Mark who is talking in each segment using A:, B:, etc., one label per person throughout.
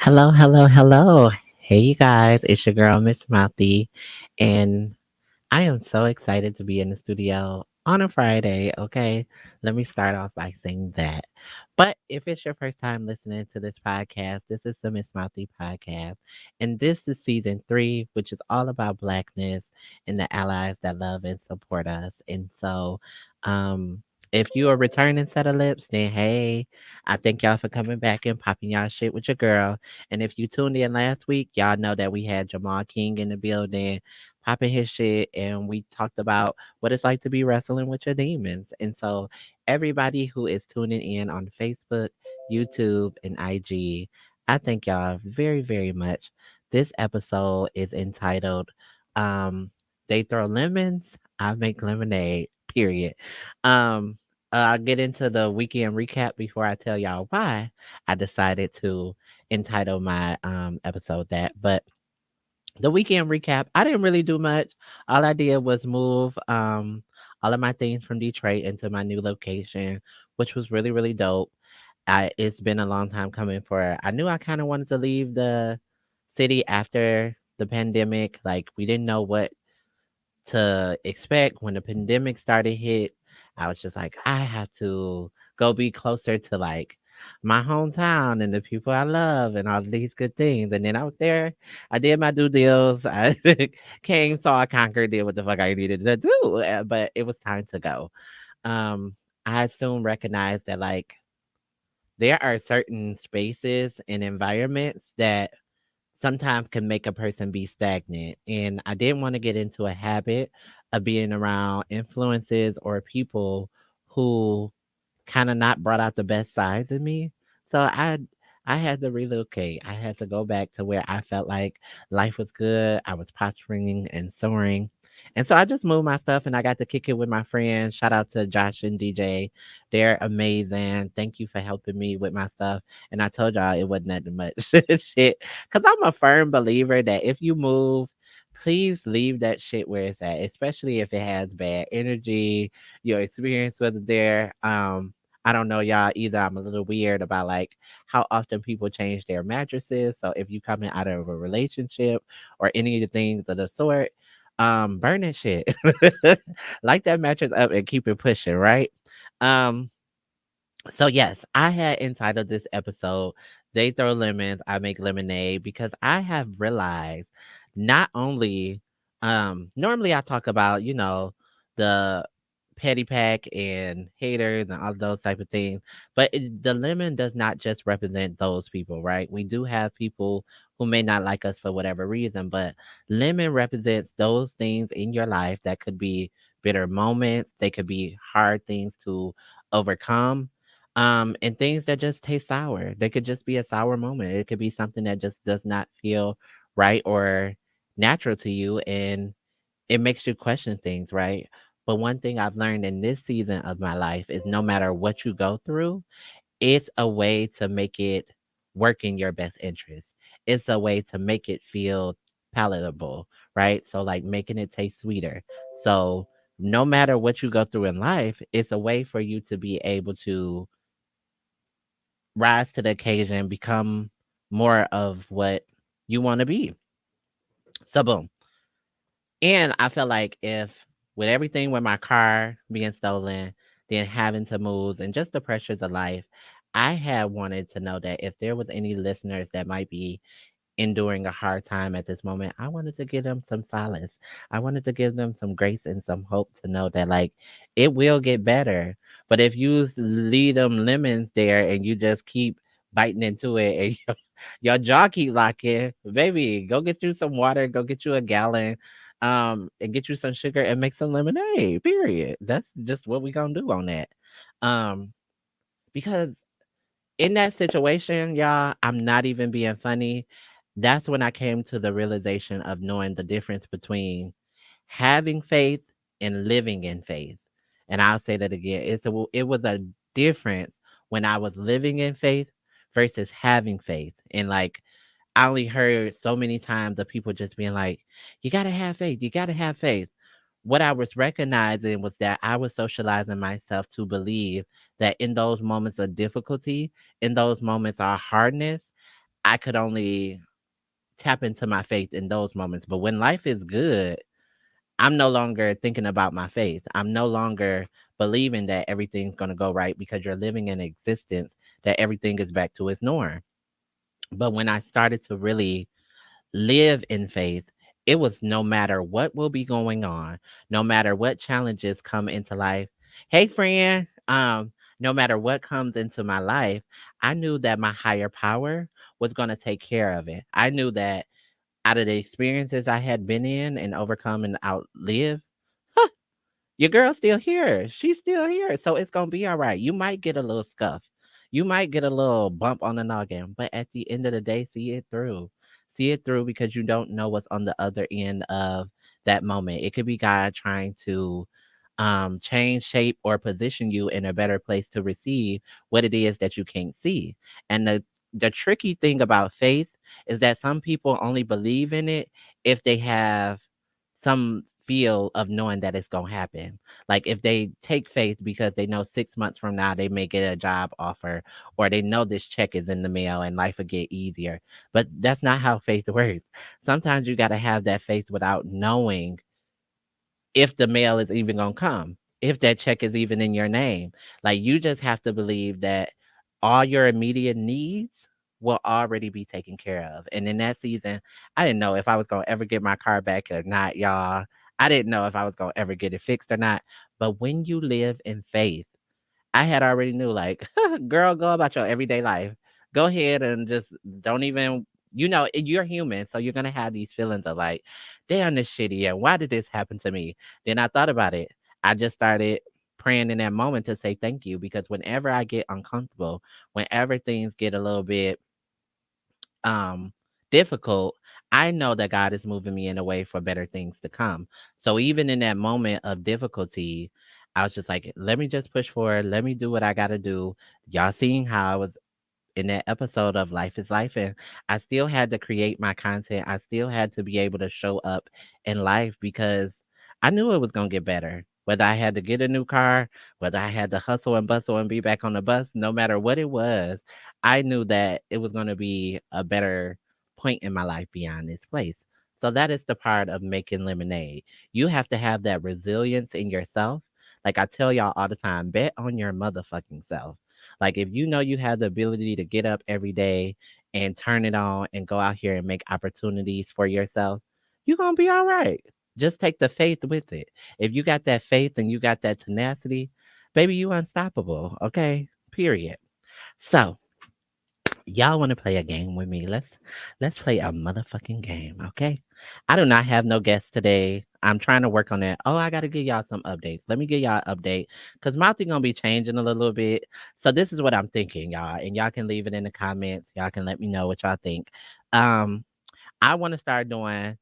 A: Hello, hello, hello. Hey, you guys, it's your girl, Miss Mouthy, and I am so excited to be in the studio on a Friday. Okay, let me start off by saying that. But if it's your first time listening to this podcast, this is the Miss Mouthy podcast, and this is season 3, which is all about Blackness and the allies that love and support us. And so, um, if you are returning set of lips, then hey, I thank y'all for coming back and popping y'all shit with your girl. And if you tuned in last week, y'all know that we had Jamal King in the building popping his shit, and we talked about what it's like to be wrestling with your demons. And so, everybody who is tuning in on Facebook, YouTube, and IG, I thank y'all very, very much. This episode is entitled um, They Throw Lemons, I Make Lemonade, period. Um, I'll get into the weekend recap before I tell y'all why I decided to entitle my episode that. But the weekend recap, I didn't really do much. All I did was move all of my things from Detroit into my new location, which was really, really dope. It's been a long time coming for I knew I kind of wanted to leave the city after the pandemic. Like we didn't know what to expect when the pandemic started hit. I was just like, I have to go be closer to like my hometown and the people I love and all these good things. And then I was there. I did my due deals. I came, saw, I conquered, did what the fuck I needed to do. But it was time to go. Um, I soon recognized that like there are certain spaces and environments that sometimes can make a person be stagnant. And I didn't want to get into a habit of being around influences or people who kind of not brought out the best sides in me. So I had to relocate. I had to go back to where I felt like life was good. I was prospering and soaring. And so I just moved my stuff and I got to kick it with my friends. Shout out to Josh and DJ. They're amazing. Thank you for helping me with my stuff. And I told y'all it wasn't that much shit. Cause I'm a firm believer that if you move, please leave that shit where it's at, especially if it has bad energy, your experience wasn't there. I don't know y'all either. I'm a little weird about like how often people change their mattresses. So if you coming out of a relationship or any of the things of the sort, burn that shit. Light that mattress up and keep it pushing, right? Um, so yes, I had entitled this episode "They Throw Lemons, I Make Lemonade" because I have realized not only normally I talk about, the petty pack and haters and all those type of things, but the lemon does not just represent those people, right? We do have people who may not like us for whatever reason, but lemon represents those things in your life that could be bitter moments, they could be hard things to overcome, and things that just taste sour. They could just be a sour moment. It could be something that just does not feel right or natural to you, and it makes you question things, right? But one thing I've learned in this season of my life is no matter what you go through, it's a way to make it work in your best interest. It's a way to make it feel palatable, right? So, like making it taste sweeter. So, no matter what you go through in life, it's a way for you to be able to rise to the occasion, become more of what you want to be. So boom. And I feel like if with everything with my car being stolen, then having to move and just the pressures of life, I had wanted to know that if there was any listeners that might be enduring a hard time at this moment, I wanted to give them some solace. I wanted to give them some grace and some hope to know that like it will get better. But if you leave them lemons there and you just keep biting into it and your jaw keep locking, baby, go get you some water, go get you a gallon, and get you some sugar and make some lemonade. Period. That's just what we gonna do on that. Um, because in that situation, y'all, I'm not even being funny. That's when I came to the realization of knowing the difference between having faith and living in faith. And I'll say that again. It was a difference when I was living in faith versus having faith. And like I only heard so many times of people just being like, you gotta have faith, you gotta have faith. What I was recognizing was that I was socializing myself to believe that in those moments of difficulty, in those moments of hardness, I could only tap into my faith in those moments. But when life is good, I'm no longer thinking about my faith. I'm no longer believing that everything's going to go right because you're living in existence that everything is back to its norm. But when I started to really live in faith, it was no matter what will be going on, no matter what challenges come into life. Hey, friend, no matter what comes into my life, I knew that my higher power was going to take care of it. I knew that out of the experiences I had been in and overcome and outlive, your girl's still here. She's still here. So it's gonna be all right. You might get a little scuff. You might get a little bump on the noggin, but at the end of the day, see it through. See it through because you don't know what's on the other end of that moment. It could be God trying to change, shape, or position you in a better place to receive what it is that you can't see. And the tricky thing about faith is that some people only believe in it if they have some feel of knowing that it's gonna happen. Like if they take faith because they know 6 months from now they may get a job offer, or they know this check is in the mail and life will get easier. But that's not how faith works. Sometimes you gotta have that faith without knowing if the mail is even gonna come, if that check is even in your name. Like you just have to believe that all your immediate needs will already be taken care of. And in that season, I didn't know if I was gonna ever get my car back or not, y'all. I didn't know if I was gonna ever get it fixed or not. But when you live in faith, I had already knew, like, girl, go about your everyday life. Go ahead and just don't even, you're human, so you're gonna have these feelings of like, damn, this shitty, and why did this happen to me? Then I thought about it. I just started praying in that moment to say thank you, because whenever I get uncomfortable, whenever things get a little bit um difficult, I know that God is moving me in a way for better things to come. So even in that moment of difficulty, I was just like, let me just push forward, let me do what I got to do. Y'all seeing how I was in that episode of Life is Life, and I still had to create my content. I still had to be able to show up in life because I knew it was going to get better. Whether I had to get a new car, whether I had to hustle and bustle and be back on the bus, no matter what it was, I knew that it was going to be a better point in my life beyond this place. So that is the part of making lemonade. You have to have that resilience in yourself. Like I tell y'all all the time, bet on your motherfucking self. Like if you know you have the ability to get up every day and turn it on and go out here and make opportunities for yourself, you're going to be all right. Just take the faith with it. If you got that faith and you got that tenacity, baby, you unstoppable. Okay? Period. So, y'all want to play a game with me? Let's play a motherfucking game, okay? I do not have no guests today. I'm trying to work on that. Oh, I gotta give y'all some updates. Let me give y'all an update because my thing gonna be changing a little bit. So this is what I'm thinking, y'all, and y'all can leave it in the comments. Y'all can let me know what y'all think. Um, I want to start doing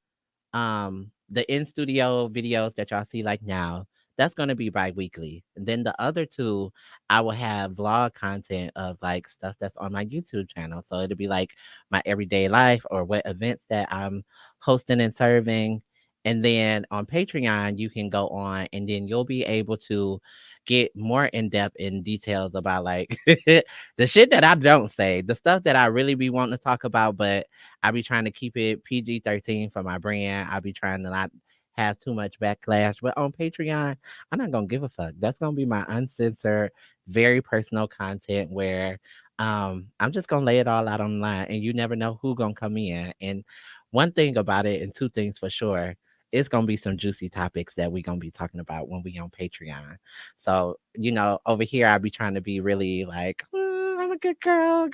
A: the in studio videos that y'all see like now. That's going to be bi-weekly, and then the other two I will have vlog content of like stuff that's on my YouTube channel. So it'll be like my everyday life or what events that I'm hosting and serving. And then on Patreon you can go on and then you'll be able to get more in depth in details about like the shit that I don't say, the stuff that I really be wanting to talk about, but I be trying to keep it PG-13 for my brand. I be trying to not have too much backlash. But on Patreon, I'm not gonna give a fuck. That's gonna be my uncensored, very personal content where I'm just gonna lay it all out online and you never know who gonna come in. And one thing about it, and two things for sure, it's gonna be some juicy topics that we gonna be talking about when we on Patreon. So, over here I'll be trying to be really like, I'm a good girl.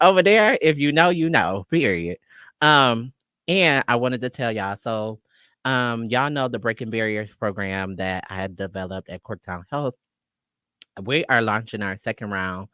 A: Over there, if you know, you know, period. Um, and I wanted to tell y'all, so y'all know the Breaking Barriers program that I had developed at Corktown Health. We are launching our second round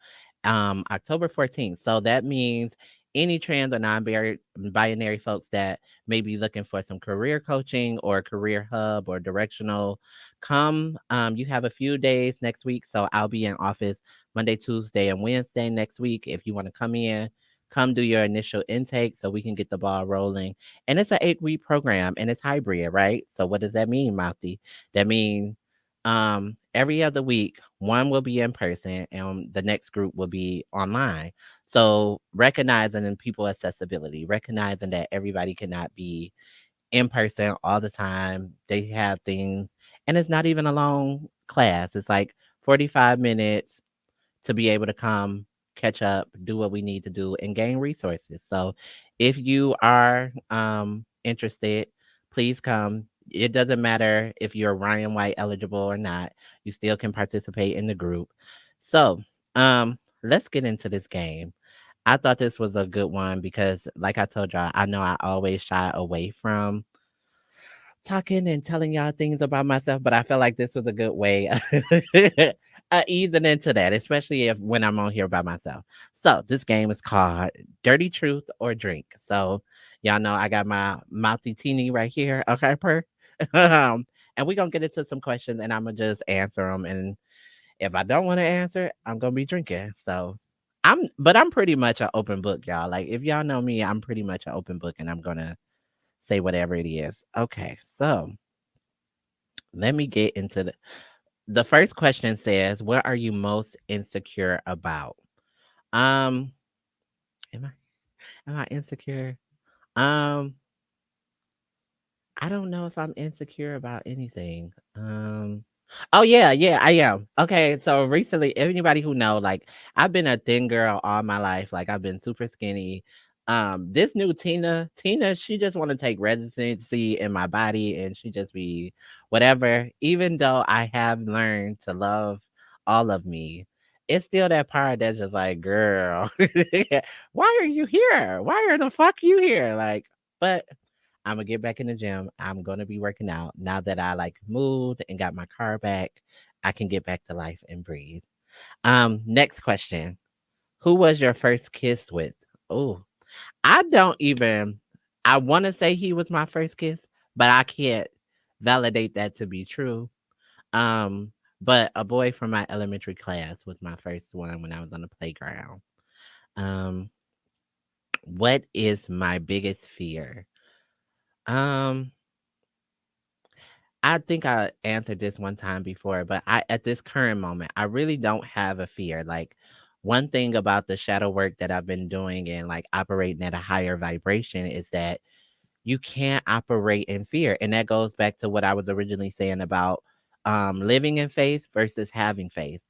A: October 14th. So that means any trans or non-binary folks that may be looking for some career coaching or career hub or directional, come. You have a few days next week. So I'll be in office Monday, Tuesday, and Wednesday next week. If you want to come in, come do your initial intake so we can get the ball rolling. And it's an 8-week program and it's hybrid, right? So what does that mean, Mouthy? That means every other week, one will be in person and the next group will be online. So recognizing in people accessibility, recognizing that everybody cannot be in person all the time. They have things, and it's not even a long class. It's like 45 minutes to be able to come, catch up, do what we need to do, and gain resources. So if you are interested, please come. It doesn't matter if you're Ryan White eligible or not, you still can participate in the group. So let's get into this game. I thought this was a good one because, like I told y'all, I know I always shy away from talking and telling y'all things about myself, but I felt like this was a good way easing into that, especially if when I'm on here by myself. So this game is called Dirty Truth or Drink. So y'all know I got my mouthy teeny right here. Okay, per. And we're gonna get into some questions and I'm gonna just answer them. And if I don't want to answer, I'm gonna be drinking. So I'm pretty much an open book, y'all. Like if y'all know me, I'm pretty much an open book and I'm gonna say whatever it is. Okay, so let me get into the first question says, "What are you most insecure about?" Um, am I insecure? Um, I don't know if I'm insecure about anything. Oh yeah, I am. Okay, so recently, anybody who know, like, I've been a thin girl all my life. Like, I've been super skinny. This new Tina, she just want to take residency in my body, and she just be whatever. Even though I have learned to love all of me, it's still that part that's just like, girl, why are you here? Why are the fuck you here? Like, but I'm gonna get back in the gym. I'm gonna be working out now that I like moved and got my car back. I can get back to life and breathe. Next question: Who was your first kiss with? Oh, I don't even. I want to say he was my first kiss, but I can't validate that to be true. Um, but a boy from my elementary class was my first one when I was on the playground. Um, what is my biggest fear? Um, I think I answered this one time before, but I at this current moment, I really don't have a fear. Like one thing about the shadow work that I've been doing and like operating at a higher vibration is that you can't operate in fear. And that goes back to what I was originally saying about living in faith versus having faith.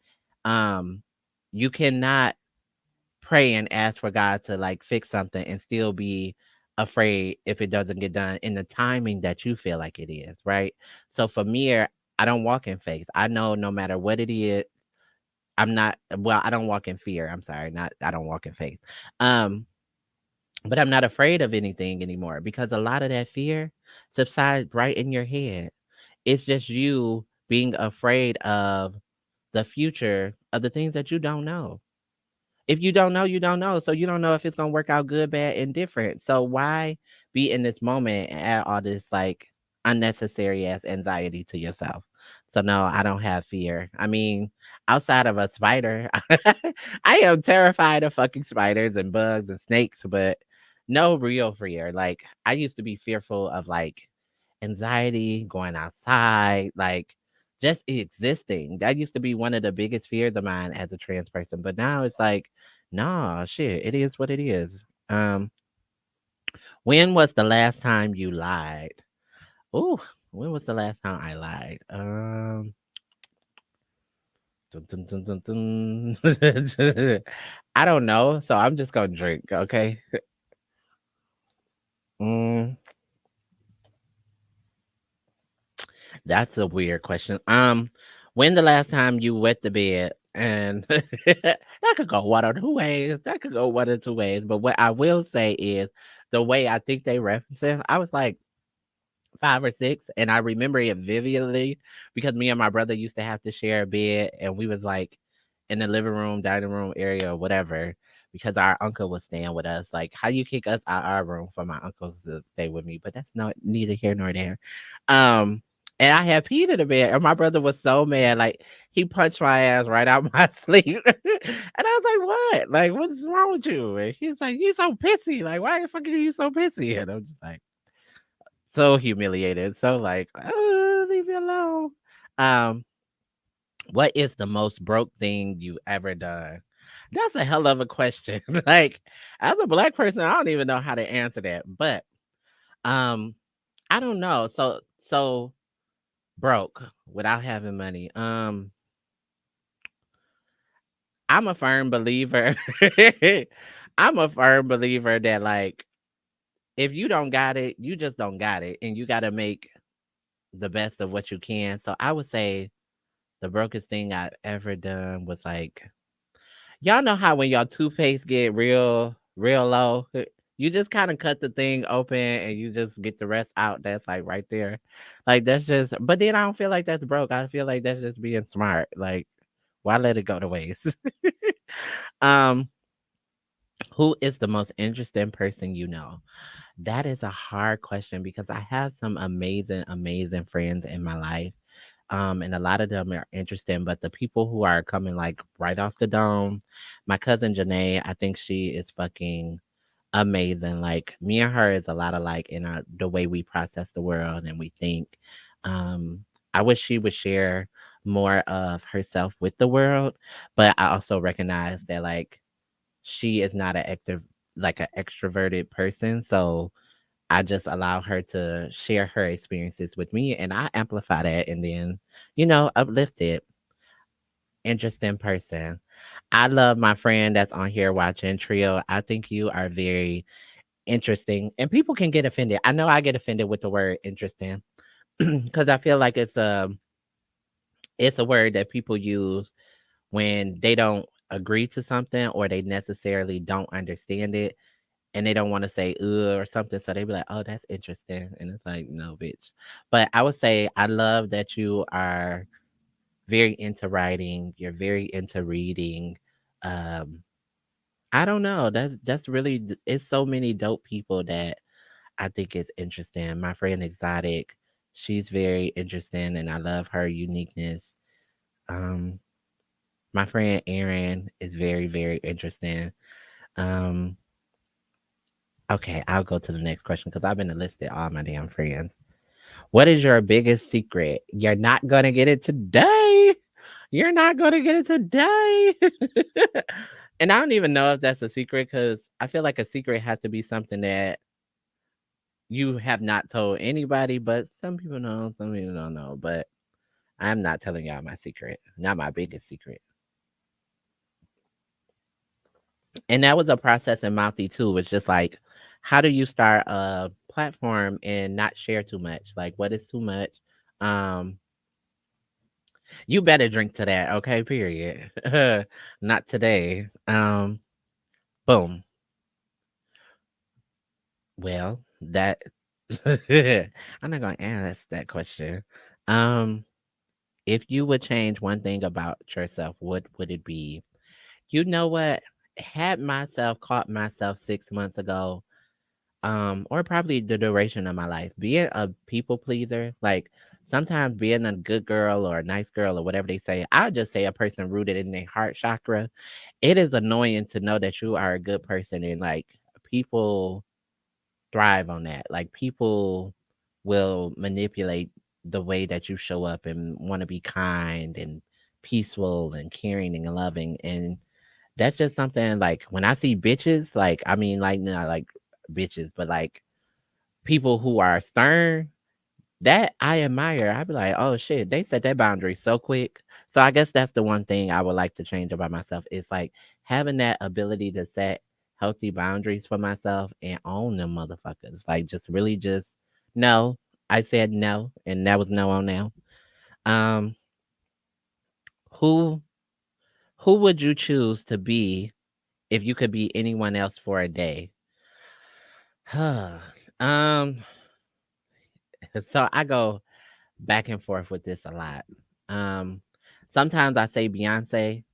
A: Um you cannot pray and ask for God to like fix something and still be afraid if it doesn't get done in the timing that you feel like it is, right? So for me, I don't walk in faith. I know no matter what it is, I'm not well, I don't walk in fear. I'm sorry, not I don't walk in faith. Um, but I'm not afraid of anything anymore because a lot of that fear subsides right in your head. It's just you being afraid of the future of the things that you don't know. If you don't know, you don't know. So you don't know if it's gonna work out good, bad, and different. So why be in this moment and add all this like unnecessary ass anxiety to yourself? So no, I don't have fear. I mean, outside of a spider, I am terrified of fucking spiders and bugs and snakes, but no real fear. Like I used to be fearful of like anxiety, going outside, like just existing. That used to be one of the biggest fears of mine as a trans person. But now it's like, nah, shit, it is what it is. When was the last time you lied? Ooh, when was the last time I lied? Dun, dun, dun, dun, dun. I don't know. So I'm just gonna drink, okay? Mm, that's a weird question. When the last time you wet the bed? And that could go one or two ways. That could go one or two ways. But what I will say is the way I think they reference it, I was like 5 or 6, and I remember it vividly because me and my brother used to have to share a bed, and we was, like, in the living room, dining room area, or whatever, because our uncle was staying with us. Like, how you kick us out our room for my uncles to stay with me? But that's not neither here nor there. Um, and I had peed in the bed, and my brother was so mad, like, he punched my ass right out my sleep. And I was like, "What? Like, what's wrong with you?" And he's like, "You so pissy. Like, why the fuck are you so pissy?" And I'm just like so humiliated. So like, leave me alone. Um, what is the most broke thing you ever done? That's a hell of a question. Like, as a black person, I don't even know how to answer that. But um, I don't know. So broke without having money. I'm a firm believer. I'm a firm believer that like if you don't got it, you just don't got it, and you got to make the best of what you can. So I would say the brokest thing I've ever done was like, y'all know how when y'all toothpaste get real low, you just kind of cut the thing open and you just get the rest out. That's like right there, like that's just. But then I don't feel like that's broke. I feel like that's just being smart. Like, why let it go to waste? um, who is the most interesting person you know? That is a hard question because I have some amazing, amazing friends in my life. And a lot of them are interesting, but the people who are coming like right off the dome, my cousin Janae, I think she is fucking amazing. Like me and her is a lot alike in the way we process the world and we think. Um, I wish she would share more of herself with the world, but I also recognize that like she is not an active like an extroverted person, so I just allow her to share her experiences with me and I amplify that and then, uplift it. Interesting person. I love my friend that's on here watching Trio. I think you are very interesting and people can get offended. I know I get offended with the word interesting because I feel like it's a word that people use when they don't agree to something or they necessarily don't understand it and they don't want to say or something. So they be like, oh, that's interesting. And it's like, no, bitch. But I would say I love that you are very into writing. You're very into reading. Um, I don't know. That's really it's so many dope people that I think is interesting. My friend Exotic, she's very interesting and I love her uniqueness. Um, my friend Erin is very, very interesting. Um, okay, I'll go to the next question because I've been enlisted all my damn friends. What is your biggest secret? You're not gonna get it today. You're not gonna get it today. And I don't even know if that's a secret because I feel like a secret has to be something that you have not told anybody, but some people know, some people don't know. But I'm not telling y'all my secret, not my biggest secret. And that was a process in Mouthy too. It's just like, how do you start a platform and not share too much? Like, what is too much? Um, you better drink to that, okay? Period. Not today. Boom. Well, that I'm not gonna ask that question. Um, if you would change one thing about yourself, what would it be? You know what? Had myself caught myself 6 months ago, or probably the duration of my life, being a people pleaser, like sometimes being a good girl or a nice girl or whatever they say, I just say a person rooted in their heart chakra. It is annoying to know that you are a good person and like people thrive on that. Like people will manipulate the way that you show up and want to be kind and peaceful and caring and loving. And that's just something like when I see bitches, like I mean like not like bitches, but like people who are stern, that I admire. I'd be like, oh shit, they set that boundary so quick. So I guess that's the one thing I would like to change about myself. It's like having that ability to set healthy boundaries for myself and own them motherfuckers. Like just really just no. I said no, and that was no on now. Um, who who would you choose to be if you could be anyone else for a day? um, so I go back and forth with this a lot. Um, Sometimes I say Beyonce,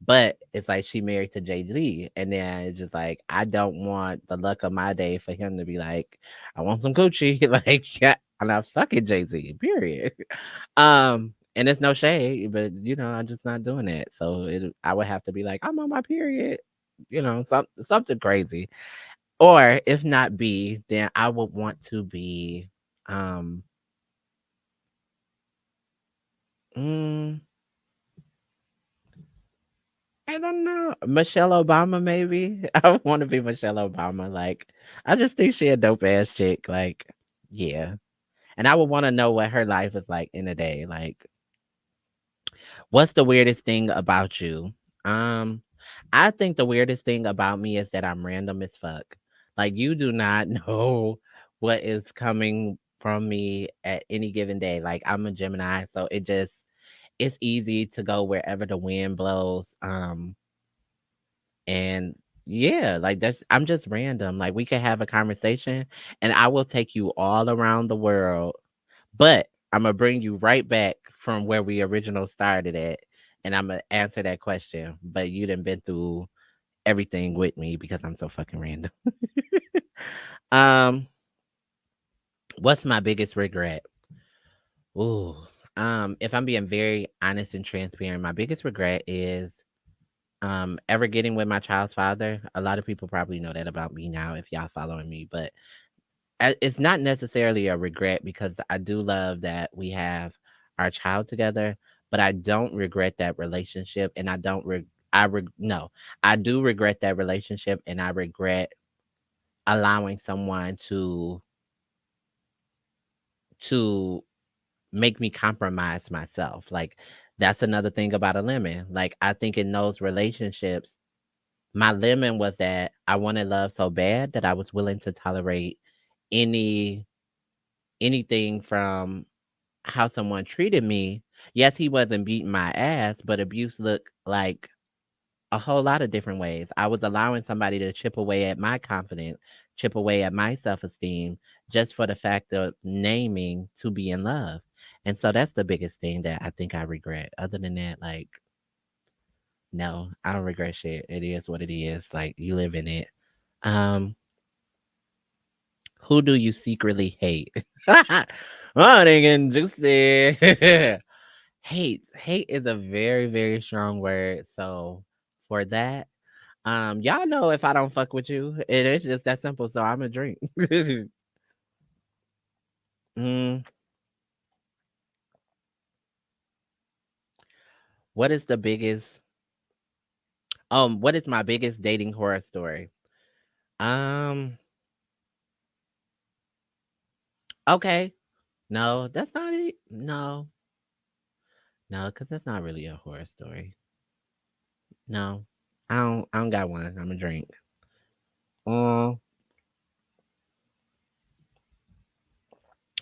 A: but it's like she married to Jay Z, and then it's just like I don't want the luck of my day for him to be like, I want some Gucci, like yeah, I'm not fucking Jay Z. Period. And it's no shade, but I'm just not doing that. So I would have to be like, I'm on my period, something crazy. Or if not B, then I would want to be um mm, I don't know. Michelle Obama, maybe. I want to be Michelle Obama. Like, I just think she a dope ass chick. Like, yeah. And I would want to know what her life is like in a day. Like, what's the weirdest thing about you? Um, I think the weirdest thing about me is that I'm random as fuck. Like, you do not know what is coming from me at any given day. Like, I'm a Gemini, so it's easy to go wherever the wind blows. And yeah, like I'm just random. Like, we could have a conversation and I will take you all around the world, but I'm gonna bring you right back from where we original started at, and I'm gonna answer that question. But you done been through everything with me because I'm so fucking random. um, what's my biggest regret? Ooh, if I'm being very honest and transparent, my biggest regret is ever getting with my child's father. A lot of people probably know that about me now if y'all following me, but it's not necessarily a regret because I do love that we have our child together, but I don't regret that relationship, and I don't no, I do regret that relationship, and I regret allowing someone to make me compromise myself. Like, that's another thing about a lemon. Like, I think in those relationships, my lemon was that I wanted love so bad that I was willing to tolerate any anything from how someone treated me. Yes, he wasn't beating my ass, but abuse looked like a whole lot of different ways. I was allowing somebody to chip away at my confidence, chip away at my self esteem, just for the fact of naming to be in love. And so that's the biggest thing that I think I regret. Other than that, like, no, I don't regret shit. It is what it is. Like, you live in it. Um, who do you secretly hate? Oh, they getting juicy. Hate is a very, very strong word. So for that, y'all know if I don't fuck with you, it is just that simple. So I'm a drink. mm, what is the biggest? What is my biggest dating horror story? Um, okay, no, that's not it. No, no, because that's not really a horror story. No, I don't got one. I'm a drink. Um,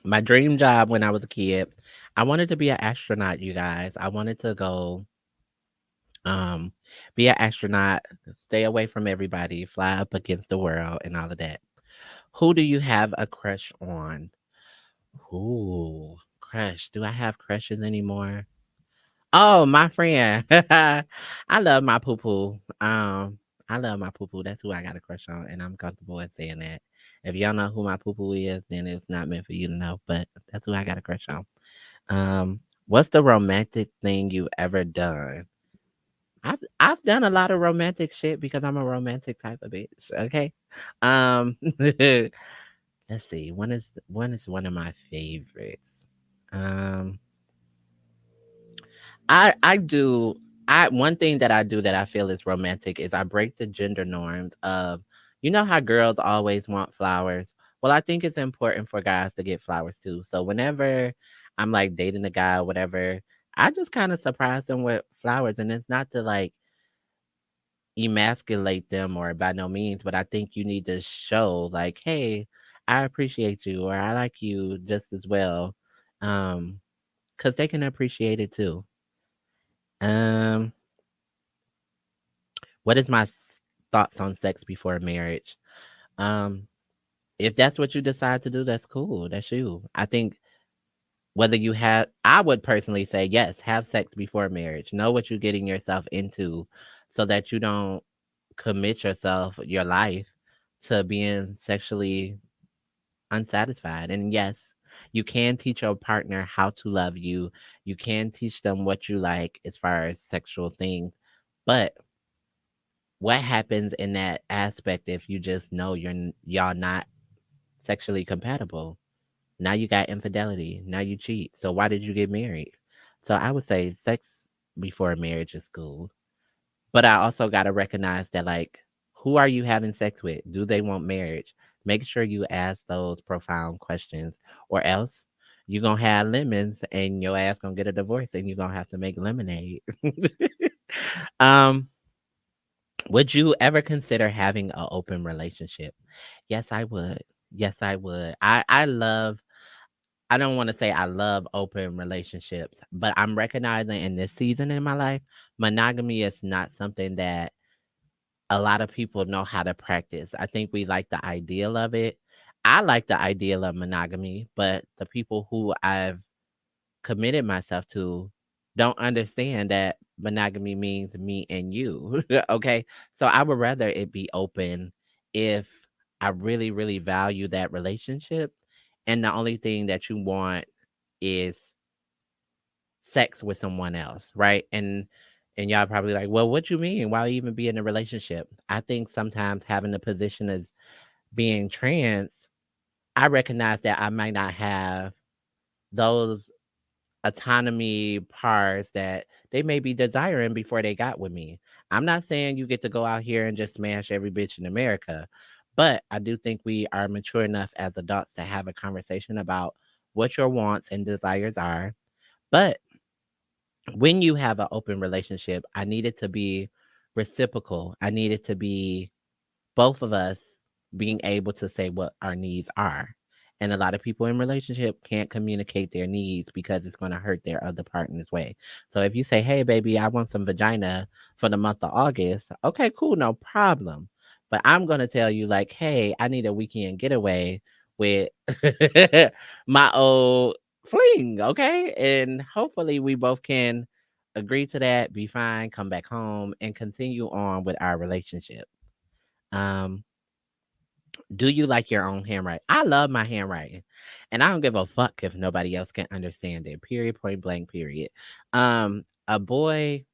A: my dream job when I was a kid, I wanted to be an astronaut. You guys, I wanted to go um be an astronaut, stay away from everybody, fly up against the world and all of that. Who do you have a crush on? Ooh, crush. Do I have crushes anymore? Oh, my friend. I love my poo poo. I love my poo poo. That's who I got a crush on, and I'm comfortable in saying that. If y'all know who my poo poo is, then it's not meant for you to know, but that's who I got a crush on. What's the romantic thing you ever done? I've done a lot of romantic shit because I'm a romantic type of bitch. Okay. Let's see. One is one of my favorites. Um, I do I one thing that I do that I feel is romantic is I break the gender norms of, you know how girls always want flowers. Well, I think it's important for guys to get flowers too. So whenever I'm like dating a guy or whatever, I just kind of surprise them with flowers, and it's not to like emasculate them or by no means, but I think you need to show like, hey, I appreciate you or I like you just as well. Because they can appreciate it too. Um, what is my thoughts on sex before marriage? Um, if that's what you decide to do, that's cool. That's you. I think whether you have, I would personally say yes, have sex before marriage. Know what you're getting yourself into so that you don't commit yourself, your life, to being sexually unsatisfied. And yes, you can teach your partner how to love you. You can teach them what you like as far as sexual things. But what happens in that aspect if you just know y'all not sexually compatible? Now you got infidelity. Now you cheat. So why did you get married? So I would say sex before marriage is cool. But I also got to recognize that, like, who are you having sex with? Do they want marriage? Make sure you ask those profound questions, or else you're going to have lemons and your ass going to get a divorce and you're going to have to make lemonade. um, would you ever consider having an open relationship? Yes, I would. Yes, I would. I love, I don't want to say I love open relationships, but I'm recognizing in this season in my life, monogamy is not something that a lot of people know how to practice. I think we like the ideal of it. I like the ideal of monogamy, but the people who I've committed myself to don't understand that monogamy means me and you. Okay. So I would rather it be open if I really, really value that relationship. And the only thing that you want is sex with someone else, right? And y'all probably like, well, what you mean? Why even be in a relationship? I think sometimes having the position as being trans, I recognize that I might not have those autonomy parts that they may be desiring before they got with me. I'm not saying you get to go out here and just smash every bitch in America, but I do think we are mature enough as adults to have a conversation about what your wants and desires are. But when you have an open relationship, I need it to be reciprocal. I need it to be both of us being able to say what our needs are. And a lot of people in relationship can't communicate their needs because it's going to hurt their other partner's way. So if you say, "Hey baby, I want some vagina for the month of August." Okay, cool, no problem. But I'm going to tell you like, "Hey, I need a weekend getaway with my old fling," okay? And hopefully we both can agree to that, be fine, come back home and continue on with our relationship. Um do you like your own handwriting? I love my handwriting. And I don't give a fuck if nobody else can understand it. Period, point blank, period. Um, a boy,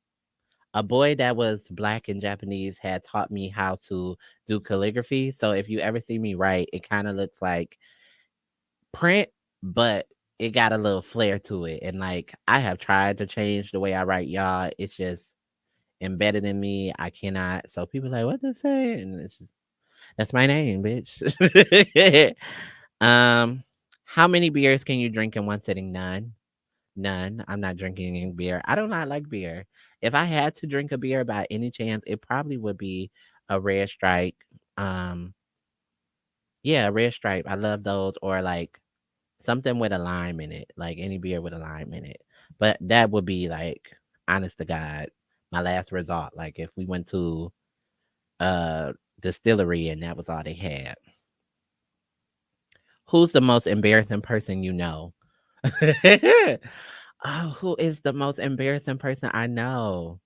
A: a boy that was black and Japanese had taught me how to do calligraphy. So if you ever see me write, it kind of looks like print, but it got a little flair to it. And like I have tried to change the way I write, y'all. It's just embedded in me. I cannot. So people like, what does it say? And it's just that's my name, bitch. How many beers can you drink in one sitting? None. None. I'm not drinking any beer. I do not like beer. If I had to drink a beer by any chance, it probably would be a red stripe. Um, yeah, a red stripe. I love those, or like something with a lime in it, like any beer with a lime in it. But that would be like, honest to God, my last resort. Like if we went to a distillery and that was all they had. Who's the most embarrassing person you know? Oh, who is the most embarrassing person I know?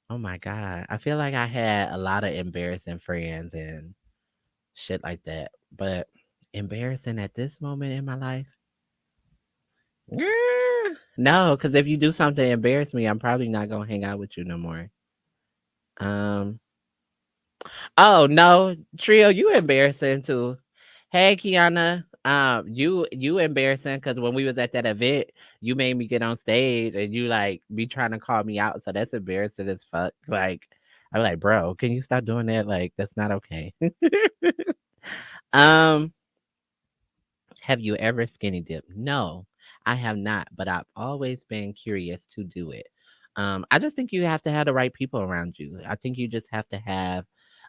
A: Oh my God. I feel like I had a lot of embarrassing friends and shit like that. But embarrassing at this moment in my life? No, because if you do something to embarrass me, I'm probably not gonna hang out with you no more. Um, Oh no, Trio, you embarrassing too. Hey, Kiana, you embarrassing because when we was at that event, you made me get on stage and you like be trying to call me out, so that's embarrassing as fuck. Like, I'm like, bro, can you stop doing that? Like, that's not okay. um, have you ever skinny dipped? No, I have not, but I've always been curious to do it. I just think you have to have the right people around you. I think you just have to have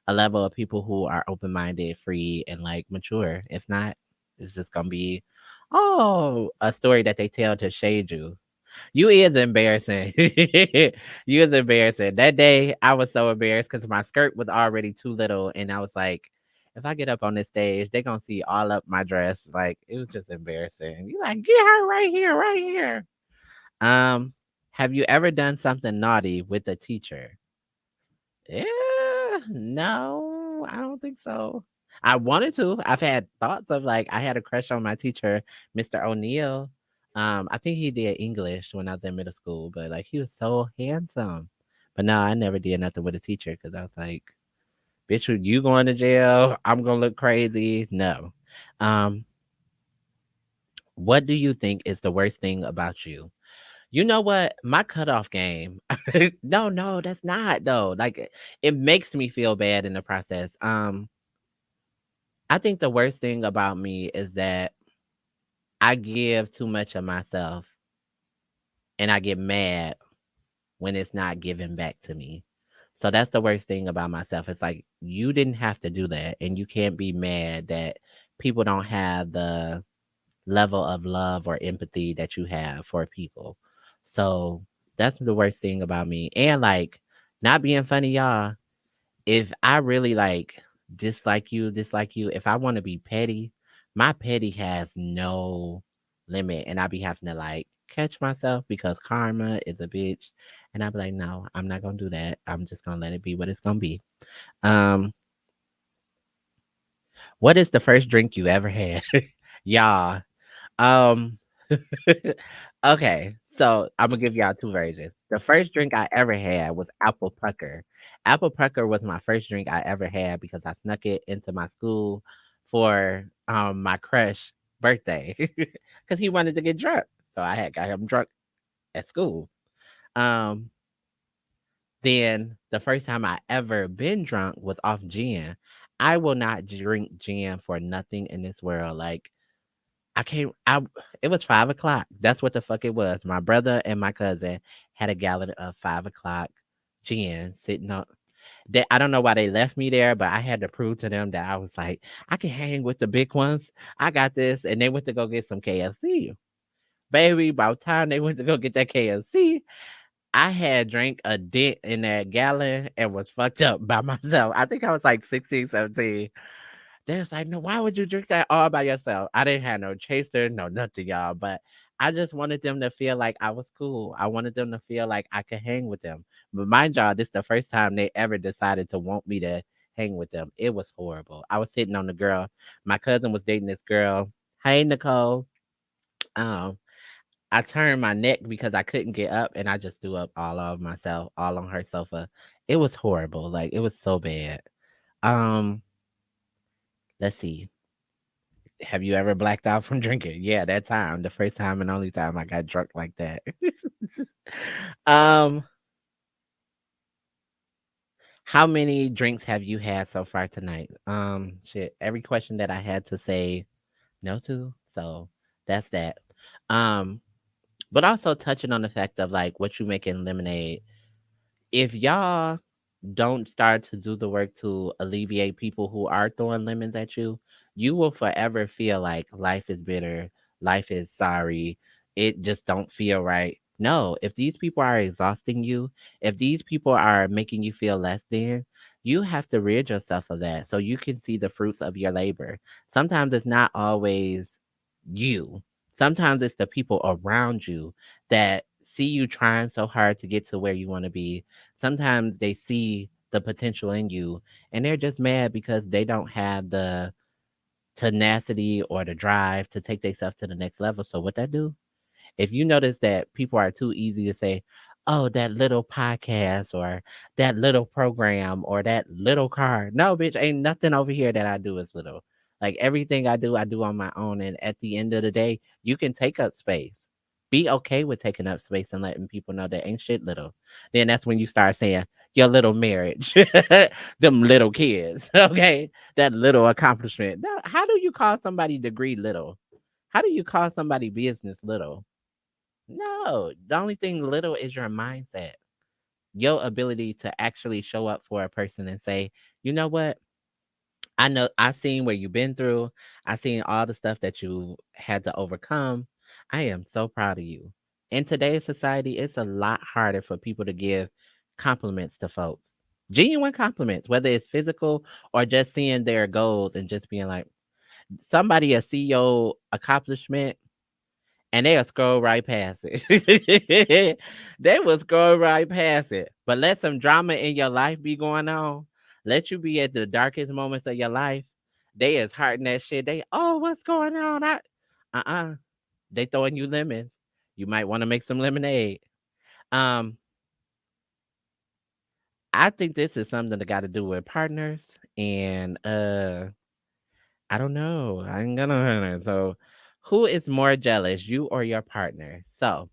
A: a level of people who are open minded, free, and like mature. If not, it's just gonna be a story that they tell to shade you. You is embarrassing. You is embarrassing. That day, I was so embarrassed because my skirt was already too little, and I was like, if I get up on this stage, they gonna see all up my dress. Like it was just embarrassing. You like get her right here, right here. Um, have you ever done something naughty with a teacher? Yeah, no, I don't think so. I wanted to. I've had thoughts of like I had a crush on my teacher, Mr. O'Neill. I think he did English when I was in middle school, but like he was so handsome. But no, I never did nothing with a teacher because I was like, bitch, you going to jail? I'm gonna look crazy. No. Um, what do you think is the worst thing about you? You know what? My cutoff game. No, no, that's not though. Like it makes me feel bad in the process. I think the worst thing about me is that I give too much of myself and I get mad when it's not given back to me. So that's the worst thing about myself. It's like you didn't have to do that and you can't be mad that people don't have the level of love or empathy that you have for people. So that's the worst thing about me. And like not being funny, y'all. If I really like dislike you, if I want to be petty, my petty has no limit. And I be having to like catch myself because karma is a bitch. And I be like, no, I'm not gonna do that. I'm just gonna let it be what it's gonna be. Um, what is the first drink you ever had? Y'all. Um okay, so I'm gonna give y'all two versions. The first drink I ever had was apple pucker. Apple pucker was my first drink I ever had because I snuck it into my school for my crush birthday because he wanted to get drunk. So I had got him drunk at school. Um then the first time I ever been drunk was off gin. I will not drink gin for nothing in this world. Like I can't. I it was 5 o'clock. That's what the fuck it was. My brother and my cousin had a gallon of 5 o'clock gin sitting on. They, I don't know why they left me there, but I had to prove to them that I was like, I can hang with the big ones. I got this, and they went to go get some KFC. Baby, by the time they went to go get that KFC, I had drank a dent in that gallon and was fucked up by myself. I think I was like 16, 17. They was like, "No, why would you drink that all by yourself?" I didn't have no chaser, no nothing, y'all. But I just wanted them to feel like I was cool. I wanted them to feel like I could hang with them. But mind y'all, this the first time they ever decided to want me to hang with them. It was horrible. I was sitting on the girl. My cousin was dating this girl. Hey, Nicole. Um, I turned my neck because I couldn't get up, and I just threw up all of myself, all on her sofa. It was horrible. Like it was so bad. Um, let's see. Have you ever blacked out from drinking? Yeah, that time, the first time and only time I got drunk like that. um, how many drinks have you had so far tonight? Shit, every question that I had to say no to, so that's that. Um, but also touching on the fact of like what you make in lemonade. If y'all don't start to do the work to alleviate people who are throwing lemons at you, you will forever feel like life is bitter, life is sorry, it just don't feel right. No, if these people are exhausting you, if these people are making you feel less than, you have to rid yourself of that so you can see the fruits of your labor. Sometimes it's not always you. Sometimes it's the people around you that see you trying so hard to get to where you want to be. Sometimes they see the potential in you and they're just mad because they don't have the tenacity or the drive to take themselves to the next level. So what that do? If you notice that people are too easy to say, "Oh, that little podcast or that little program or that little car." No, bitch, ain't nothing over here that I do is little. Like everything I do on my own. And at the end of the day, you can take up space. Be okay with taking up space and letting people know that ain't shit little. Then that's when you start saying your little marriage, them little kids, okay, that little accomplishment. Now, how do you call somebody degree little? How do you call somebody business little? No, the only thing little is your mindset, your ability to actually show up for a person and say, you know what? I know I seen where you've been through. I seen all the stuff that you had to overcome. I am so proud of you. In today's society, it's a lot harder for people to give compliments to folks. Genuine compliments, whether it's physical or just seeing their goals and just being like, somebody a CEO accomplishment and they'll scroll right past it. They will scroll right past it. But let some drama in your life be going on. Let you be at the darkest moments of your life. They is hearting that shit. They, oh, what's going on? Uh-uh. They throwing you lemons. You might want to make some lemonade. Um, I think this is something that got to do with partners. And I don't know. I ain't gonna. So who is more jealous, you or your partner? So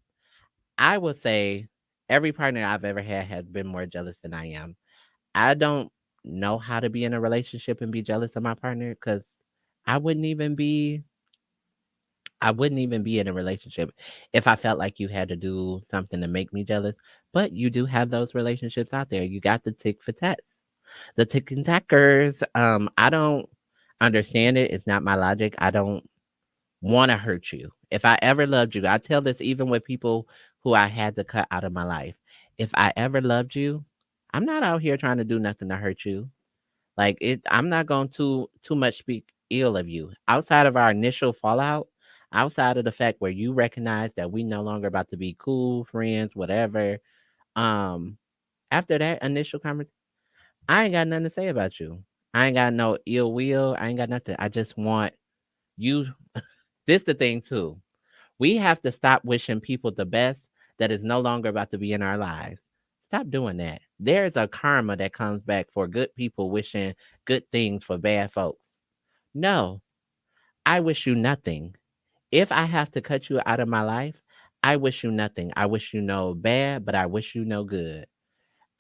A: I would say every partner I've ever had has been more jealous than I am. I don't know how to be in a relationship and be jealous of my partner because I wouldn't even be I wouldn't even be in a relationship if I felt like you had to do something to make me jealous. But you do have those relationships out there. You got the tick for tats, the tick and tackers. I don't understand it. It's not my logic. I don't want to hurt you. If I ever loved you, I tell this even with people who I had to cut out of my life. If I ever loved you, I'm not out here trying to do nothing to hurt you. Like it, I'm not going to too much speak ill of you. Outside of our initial fallout, outside of the fact where you recognize that we no longer about to be cool friends, whatever. Um, After that initial conversation, I ain't got nothing to say about you. I ain't got no ill will. I ain't got nothing. I just want you. This the thing too. We have to stop wishing people the best that is no longer about to be in our lives. Stop doing that. There's a karma that comes back for good people wishing good things for bad folks. No, I wish you nothing. If I have to cut you out of my life, I wish you nothing. I wish you no bad, but I wish you no good.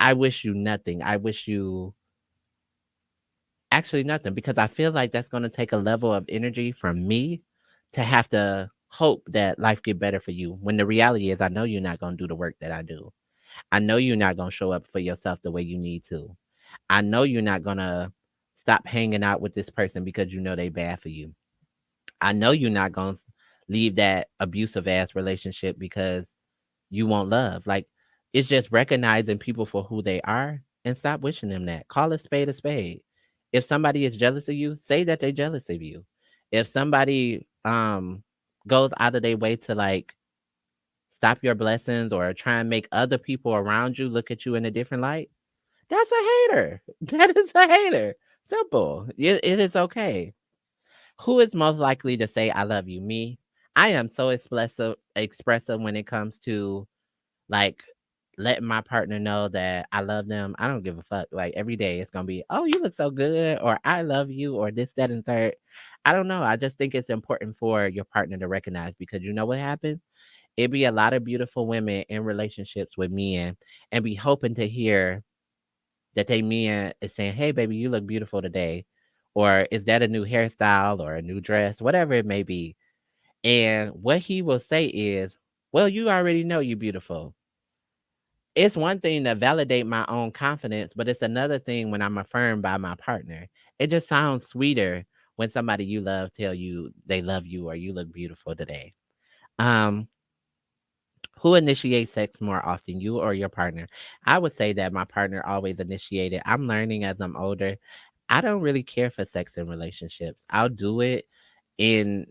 A: I wish you nothing. I wish you actually nothing because I feel like that's going to take a level of energy from me to have to hope that life get better for you when the reality is I know you're not going to do the work that I do. I know you're not going to show up for yourself the way you need to. I know you're not going to stop hanging out with this person because you know they bad for you. I know you're not going to leave that abusive ass relationship because you want love. Like it's just recognizing people for who they are and stop wishing them that. Call a spade a spade. If somebody is jealous of you, say that they're jealous of you. If somebody goes out of their way to like stop your blessings or try and make other people around you look at you in a different light, that's a hater. That is a hater. Simple. It is okay. Who is most likely to say I love you? Me. I am so expressive when it comes to like letting my partner know that I love them. I don't give a fuck. Like every day it's gonna be, oh, you look so good, or I love you, or this, that, and third. I don't know. I just think it's important for your partner to recognize because you know what happens? It'd be a lot of beautiful women in relationships with men and be hoping to hear that they men is saying, hey baby, you look beautiful today. Or is that a new hairstyle or a new dress, whatever it may be. And what he will say is, well, you already know you're beautiful. It's one thing to validate my own confidence, but it's another thing when I'm affirmed by my partner. It just sounds sweeter when somebody you love tell you they love you or you look beautiful today. Um, who initiates sex more often, you or your partner? I would say that my partner always initiated. I'm learning as I'm older. I don't really care for sex in relationships. I'll do it in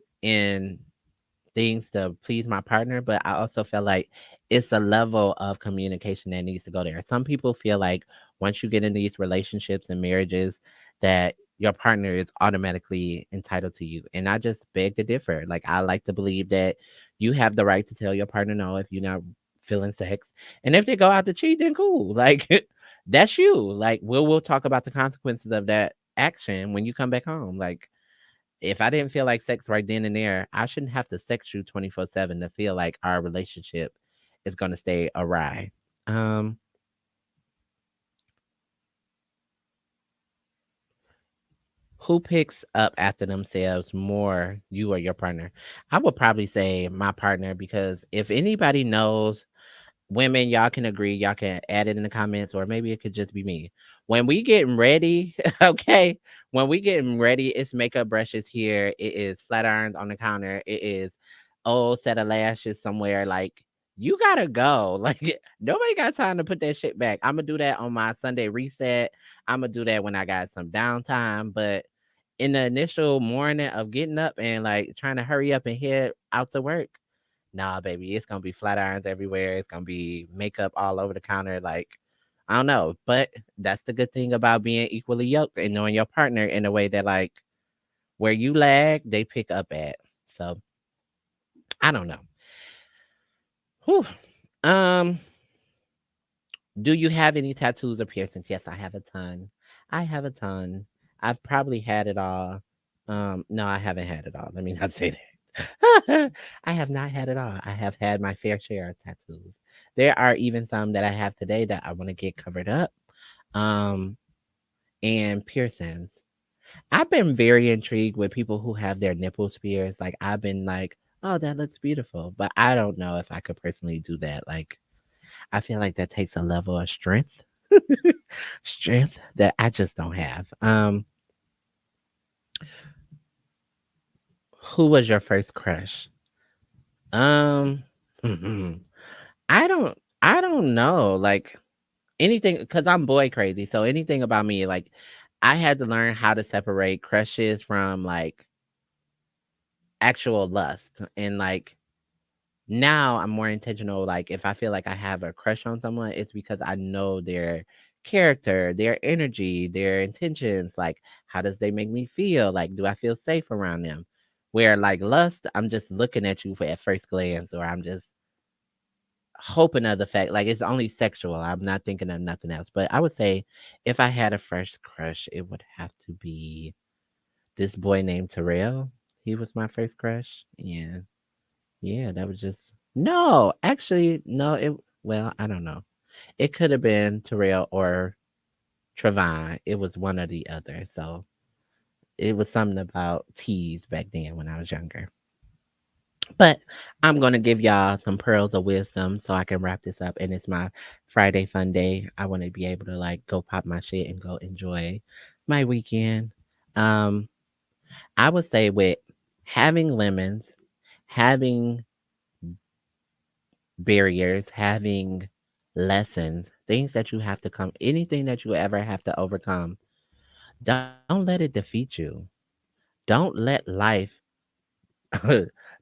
A: things to please my partner, but I also feel like it's a level of communication that needs to go there. Some people feel like once you get in these relationships and marriages, that your partner is automatically entitled to you. And I just beg to differ. Like, I like to believe that you have the right to tell your partner no if you're not feeling sex. And if they go out to cheat, then cool. Like, that's you. Like, we'll talk about the consequences of that action when you come back home. Like, if I didn't feel like sex right then and there, I shouldn't have to sex you 24/7 to feel like our relationship is going to stay awry. Um, who picks up after themselves more, you or your partner? I would probably say my partner because if anybody knows women, y'all can agree, y'all can add it in the comments, or maybe it could just be me. When we getting ready, okay, when we getting ready, it's makeup brushes here, it is flat irons on the counter, it is old set of lashes somewhere. Like you gotta go. Like nobody got time to put that shit back. I'm gonna do that on my Sunday reset. I'm gonna do that when I got some downtime, but in the initial morning of getting up and like trying to hurry up and head out to work, nah, baby, it's gonna be flat irons everywhere. It's gonna be makeup all over the counter. Like, I don't know, but that's the good thing about being equally yoked and knowing your partner in a way that like where you lag, they pick up at. So I don't know. Whew. Um, do you have any tattoos or piercings? Yes, I have a ton. I have a ton. I've probably had it all. No, I haven't had it all. Let me not say that. I have not had it all. I have had my fair share of tattoos. There are even some that I have today that I want to get covered up. Um, and piercings. I've been very intrigued with people who have their nipples pierced. Like I've been like, oh, that looks beautiful, but I don't know if I could personally do that. Like I feel like that takes a level of strength, strength that I just don't have. Who was your first crush? Um, I don't know. Like anything, because I'm boy crazy. So anything about me, like I had to learn how to separate crushes from like actual lust, and like now I'm more intentional. Like if I feel like I have a crush on someone, it's because I know their character, their energy, their intentions. Like how does they make me feel? Like do I feel safe around them? Where like lust, I'm just looking at you for at first glance, or I'm just hoping of the fact like it's only sexual. I'm not thinking of nothing else. But I would say if I had a first crush, it would have to be this boy named Terrell. He was my first crush. Yeah. Yeah, that was just no, actually, no, it well, I don't know. It could have been Terrell or Trevon. It was one or the other. So it was something about teas back then when I was younger. But I'm gonna give y'all some pearls of wisdom so I can wrap this up. And it's my Friday fun day. I want to be able to like go pop my shit and go enjoy my weekend. Um, I would say with having lemons, having barriers, having lessons, things that you have to come, anything that you ever have to overcome, don't let it defeat you. Don't let life,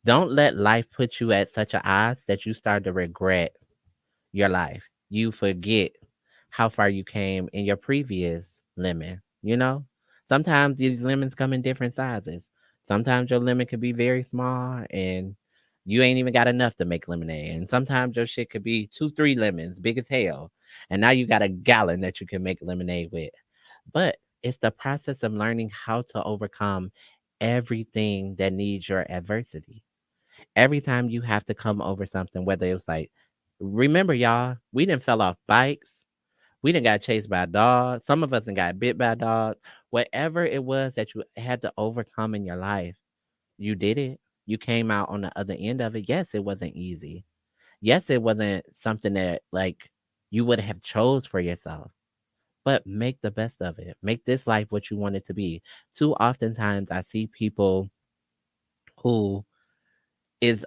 A: don't let life put you at such a odds that you start to regret your life. You forget how far you came in your previous lemon, you know? Sometimes these lemons come in different sizes. Sometimes your lemon could be very small and you ain't even got enough to make lemonade. And sometimes your shit could be two, three lemons, big as hell. And now you got a gallon that you can make lemonade with. But it's the process of learning how to overcome everything that needs your adversity. Every time you have to come over something, whether it was like, remember y'all, we didn't fell off bikes. We didn't got chased by a dog. Some of us done got bit by a dog. Whatever it was that you had to overcome in your life, you did it. You came out on the other end of it. Yes, it wasn't easy. Yes, it wasn't something that like you would have chose for yourself. But make the best of it. Make this life what you want it to be. Too oftentimes I see people who is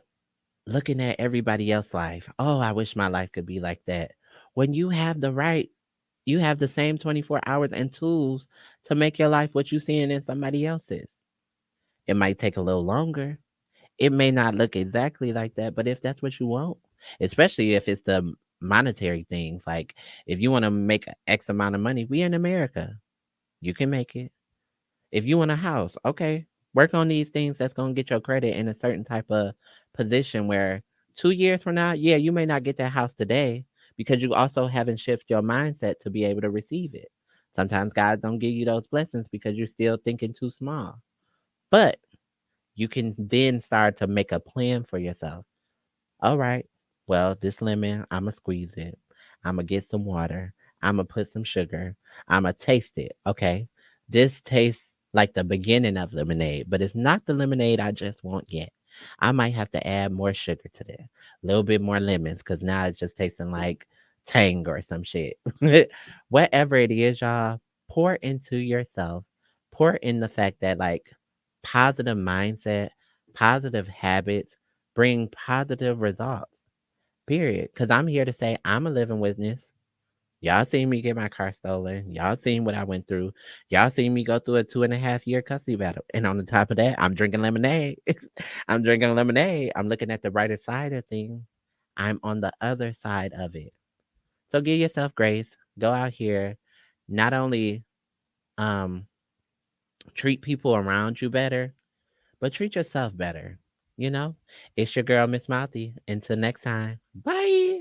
A: looking at everybody else's life. Oh, I wish my life could be like that. When you have the right, you have the same 24 hours and tools to make your life what you seeing in somebody else's. It might take a little longer. It may not look exactly like that, but if that's what you want, especially if it's the monetary things, like if you want to make X amount of money, we in America, you can make it. If you want a house, okay, work on these things that's gonna get your credit in a certain type of position where 2 years from now, yeah, you may not get that house today because you also haven't shifted your mindset to be able to receive it. Sometimes God don't give you those blessings because you're still thinking too small. But you can then start to make a plan for yourself. All right. Well, this lemon, I'ma squeeze it. I'ma get some water. I'ma put some sugar. I'ma taste it. Okay. This tastes like the beginning of lemonade, but it's not the lemonade I just want yet. I might have to add more sugar to that. A little bit more lemons, because now it's just tasting like tang or some shit. Whatever it is, y'all, pour into yourself. Pour in the fact that like positive mindset, positive habits, bring positive results. Period. Because I'm here to say I'm a living witness. Y'all seen me get my car stolen. Y'all seen what I went through. Y'all seen me go through a 2.5 year custody battle. And on the top of that, I'm drinking lemonade. I'm drinking lemonade. I'm looking at the brighter side of things. I'm on the other side of it. So give yourself grace. Go out here. Not only um, treat people around you better, but treat yourself better. You know, it's your girl, Miss Mouthy. Until next time, bye.